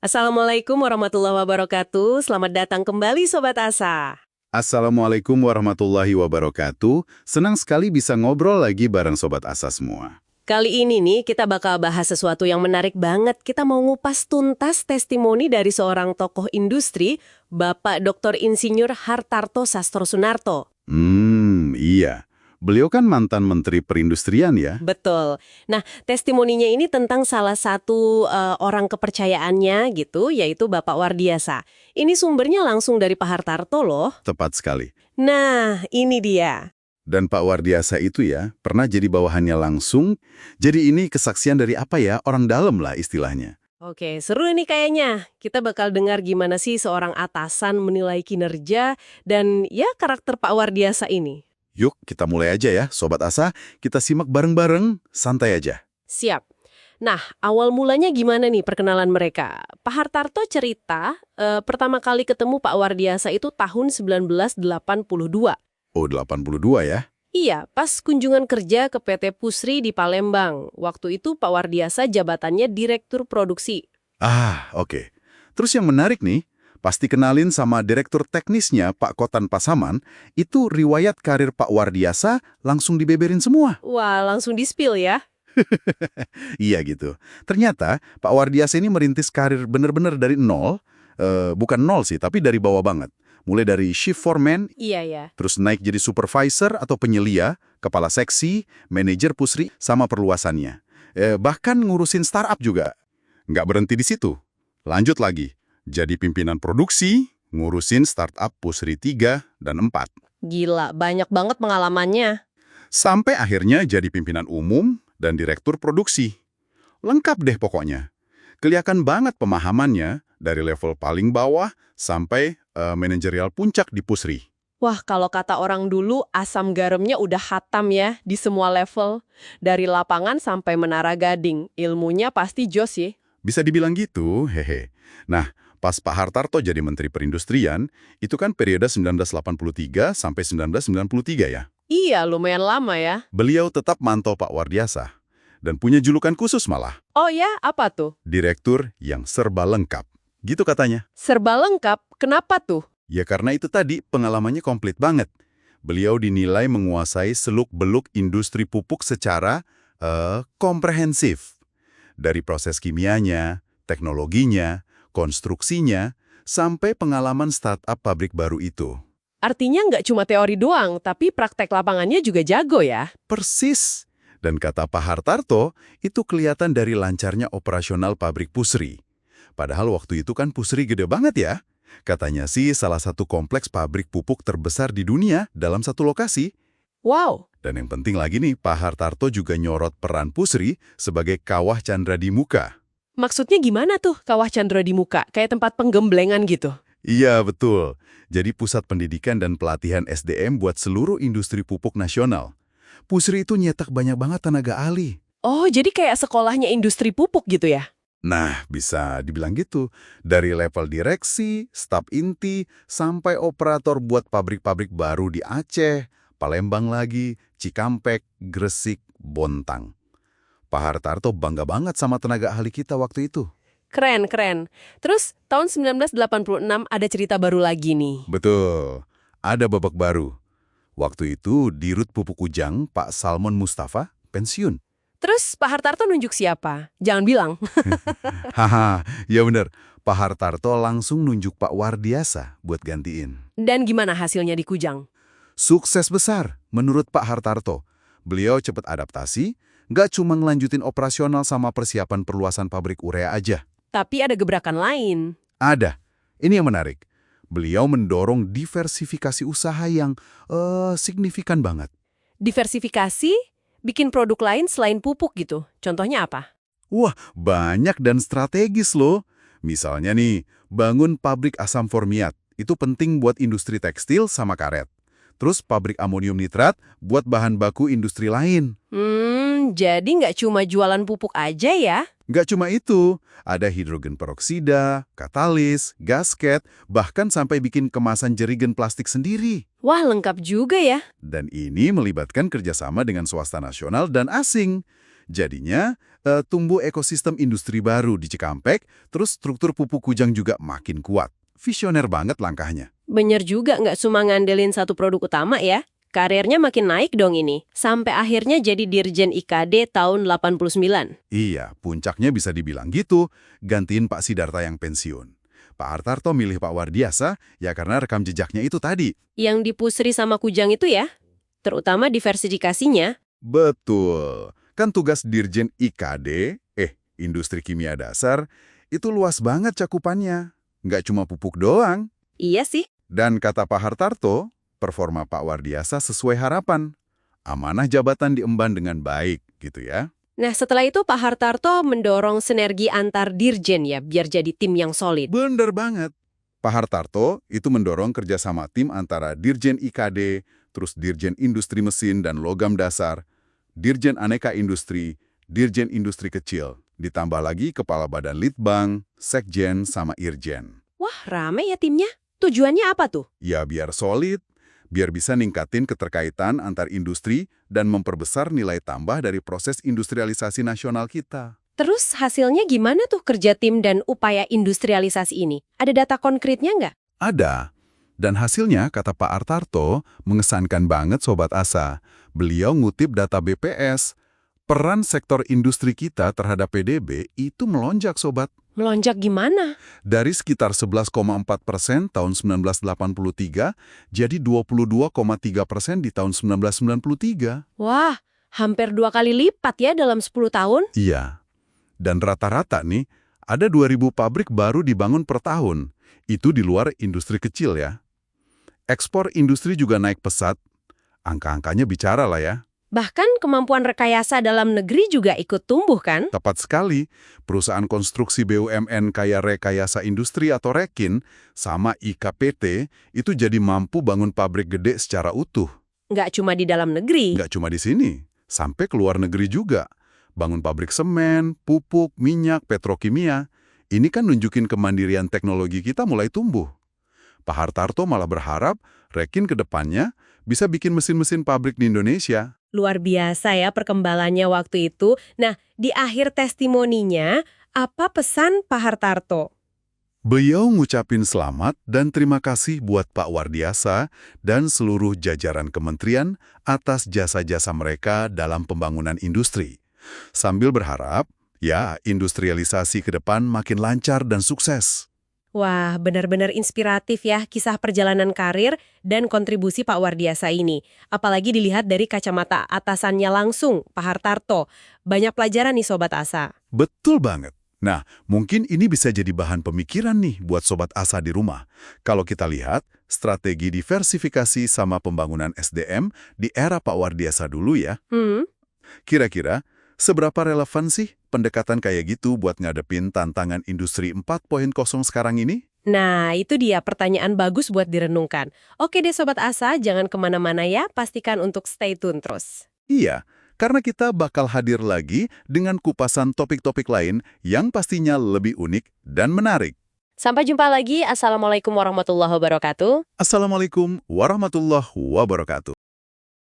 Assalamualaikum warahmatullahi wabarakatuh. Selamat datang kembali Sobat Asa. Assalamualaikum warahmatullahi wabarakatuh. Senang sekali bisa ngobrol lagi bareng Sobat Asa semua. Kali ini nih kita bakal bahas sesuatu yang menarik banget. Kita mau ngupas tuntas testimoni dari seorang tokoh industri, Bapak Dr. Insinyur Hartarto Sastrosunarto. Iya. Beliau kan mantan Menteri Perindustrian ya? Betul. Nah, testimoninya ini tentang salah satu orang kepercayaannya gitu, yaitu Bapak Wardiasa. Ini sumbernya langsung dari Pak Hartarto loh. Tepat sekali. Nah, ini dia. Dan Pak Wardiasa itu ya, pernah jadi bawahannya langsung. Jadi ini kesaksian dari apa ya, orang dalam lah istilahnya. Oke, seru ini kayaknya. Kita bakal dengar gimana sih seorang atasan menilai kinerja dan ya karakter Pak Wardiasa ini. Yuk, kita mulai aja ya, Sobat Asa. Kita simak bareng-bareng, santai aja. Siap. Nah, awal mulanya gimana nih perkenalan mereka? Pak Hartarto cerita pertama kali ketemu Pak Wardiasa itu tahun 1982. Oh, 82 ya? Iya, pas kunjungan kerja ke PT Pusri di Palembang. Waktu itu Pak Wardiasa jabatannya Direktur Produksi. Oke. Terus yang menarik nih, pasti kenalin sama Direktur Teknisnya Pak Kotan Pasaman, itu riwayat karir Pak Wardiasa langsung dibeberin semua. Wah, langsung di-spill ya. Iya gitu. Ternyata Pak Wardiasa ini merintis karir bener-bener dari nol, bukan nol sih, tapi dari bawah banget. Mulai dari shift foreman, Iya ya. terus naik jadi supervisor atau penyelia, kepala seksi, manajer pusri, sama perluasannya. Bahkan ngurusin startup juga. Nggak berhenti di situ. Lanjut lagi, jadi pimpinan produksi, ngurusin startup pusri 3 dan 4. Gila, banyak banget pengalamannya. Sampai akhirnya jadi pimpinan umum dan direktur produksi. Lengkap deh pokoknya. Kelihatan banget pemahamannya dari level paling bawah sampai manajerial puncak di Pusri. Wah, kalau kata orang dulu, asam garamnya udah hatam ya di semua level. Dari lapangan sampai menara gading. Ilmunya pasti jos ya. Bisa dibilang gitu, hehe. Nah, pas Pak Hartarto jadi Menteri Perindustrian, itu kan periode 1983 sampai 1993 ya. Iya, lumayan lama ya. Beliau tetap mantau Pak Wardiasa. Dan punya julukan khusus malah, Oh ya, apa tuh? direktur yang serba lengkap. Gitu katanya. Serba lengkap, kenapa tuh? Ya karena itu tadi pengalamannya komplit banget. Beliau dinilai menguasai seluk-beluk industri pupuk secara komprehensif. Dari proses kimianya, teknologinya, konstruksinya, sampai pengalaman startup pabrik baru itu. Artinya nggak cuma teori doang, tapi praktek lapangannya juga jago ya. Persis. Dan kata Pak Hartarto, itu kelihatan dari lancarnya operasional pabrik Pusri. Padahal waktu itu kan Pusri gede banget ya. Katanya sih salah satu kompleks pabrik pupuk terbesar di dunia dalam satu lokasi. Wow, Dan yang penting lagi nih, Pak Hartarto juga nyorot peran Pusri sebagai kawah Chandra di muka. maksudnya gimana tuh Kawah Chandra di muka? Kayak tempat penggemblengan gitu? Iya, betul. Jadi pusat pendidikan dan pelatihan SDM buat seluruh industri pupuk nasional. Pusri itu nyetak banyak banget tenaga ahli. Oh, jadi kayak sekolahnya industri pupuk gitu ya? Nah, bisa dibilang gitu. Dari level direksi, staf inti, sampai operator buat pabrik-pabrik baru di Aceh, Palembang lagi, Cikampek, Gresik, Bontang. Pak Hartarto bangga banget sama tenaga ahli kita waktu itu. Keren, keren. Terus tahun 1986 ada cerita baru lagi nih. Betul, ada babak baru. Waktu itu, Dirut Pupuk Ujang, Pak Salmon Mustafa, pensiun. Terus Pak Hartarto nunjuk siapa? Jangan bilang. Haha, ya bener. Pak Hartarto langsung nunjuk Pak Wardiasa buat gantiin. Dan gimana hasilnya di Kujang? Sukses besar, menurut Pak Hartarto. Beliau cepat adaptasi, nggak cuma ngelanjutin operasional sama persiapan perluasan pabrik urea aja. Tapi ada gebrakan lain. Ada. Ini yang menarik. Beliau mendorong diversifikasi usaha yang signifikan banget. Diversifikasi, bikin produk lain selain pupuk gitu. Contohnya apa? Wah, banyak dan strategis loh. Misalnya nih, bangun pabrik asam formiat. Itu penting buat industri tekstil sama karet. Terus pabrik amonium nitrat buat bahan baku industri lain. Jadi nggak cuma jualan pupuk aja ya? Nggak cuma itu, ada hidrogen peroksida, katalis, gasket, bahkan sampai bikin kemasan jerigen plastik sendiri. Wah, lengkap juga ya. Dan ini melibatkan kerjasama dengan swasta nasional dan asing. Jadinya, tumbuh ekosistem industri baru di Cikampek, terus struktur pupuk Kujang juga makin kuat. Visioner banget langkahnya. Bener juga nggak cuma ngandelin satu produk utama ya. Karirnya makin naik dong ini. Sampai akhirnya jadi Dirjen IKD tahun 89. Iya, puncaknya bisa dibilang gitu, gantiin Pak Sidarta yang pensiun. Pak Hartarto milih Pak Wardiasa ya karena rekam jejaknya itu tadi. Yang dipusri sama Kujang itu ya. Terutama diversifikasinya. Betul. Kan tugas Dirjen IKD, Industri Kimia Dasar, itu luas banget cakupannya. Nggak cuma pupuk doang. Iya sih. Dan kata Pak Hartarto, performa Pak Wardiasa sesuai harapan. Amanah jabatan diemban dengan baik, gitu ya. Nah setelah itu Pak Hartarto mendorong sinergi antar dirjen ya, biar jadi tim yang solid. Bener banget. Pak Hartarto itu mendorong kerjasama tim antara Dirjen IKD, terus Dirjen Industri Mesin dan Logam Dasar, Dirjen Aneka Industri, Dirjen Industri Kecil, ditambah lagi Kepala Badan Litbang, Sekjen, sama Irjen. Wah rame ya timnya. Tujuannya apa tuh? Ya biar solid, biar bisa ningkatin keterkaitan antar industri dan memperbesar nilai tambah dari proses industrialisasi nasional kita. Terus hasilnya gimana tuh kerja tim dan upaya industrialisasi ini? Ada data konkretnya nggak? Ada. Dan hasilnya, kata Pak Hartarto, mengesankan banget Sobat Asa. Beliau ngutip data BPS. Peran sektor industri kita terhadap PDB itu melonjak, Sobat. Melonjak gimana? Dari sekitar 11,4% tahun 1983, jadi 22,3% di tahun 1993. Wah, hampir 2 kali lipat ya dalam 10 tahun. Iya. Dan rata-rata nih, ada 2.000 pabrik baru dibangun per tahun. Itu di luar industri kecil ya. Ekspor industri juga naik pesat. Angka-angkanya bicara lah ya. Bahkan kemampuan rekayasa dalam negeri juga ikut tumbuh kan? Tepat sekali, perusahaan konstruksi BUMN kayak Rekayasa Industri atau Rekin sama IKPT itu jadi mampu bangun pabrik gede secara utuh. Nggak cuma di dalam negeri. Nggak cuma di sini, sampai ke luar negeri juga. Bangun pabrik semen, pupuk, minyak, petrokimia. Ini kan nunjukin kemandirian teknologi kita mulai tumbuh. Pak Hartarto malah berharap Rekin ke depannya bisa bikin mesin-mesin pabrik di Indonesia. Luar biasa ya perkembangannya waktu itu. Nah, di akhir testimoninya, apa pesan Pak Hartarto? Beliau ngucapin selamat dan terima kasih buat Pak Wardiasa dan seluruh jajaran kementerian atas jasa-jasa mereka dalam pembangunan industri. Sambil berharap, ya, industrialisasi ke depan makin lancar dan sukses. Wah, benar-benar inspiratif ya kisah perjalanan karir dan kontribusi Pak Wardiasa ini. Apalagi dilihat dari kacamata atasannya langsung, Pak Hartarto. Banyak pelajaran nih Sobat Asa. Betul banget. Nah, mungkin ini bisa jadi bahan pemikiran nih buat Sobat Asa di rumah. Kalau kita lihat, strategi diversifikasi sama pembangunan SDM di era Pak Wardiasa dulu ya. Kira-kira, seberapa relevan sih pendekatan kayak gitu buat ngadepin tantangan industri 4.0 sekarang ini? Nah, itu dia pertanyaan bagus buat direnungkan. Oke deh Sobat Asa, jangan kemana-mana ya, pastikan untuk stay tune terus. Iya, karena kita bakal hadir lagi dengan kupasan topik-topik lain yang pastinya lebih unik dan menarik. Sampai jumpa lagi, Assalamualaikum warahmatullahi wabarakatuh. Assalamualaikum warahmatullahi wabarakatuh.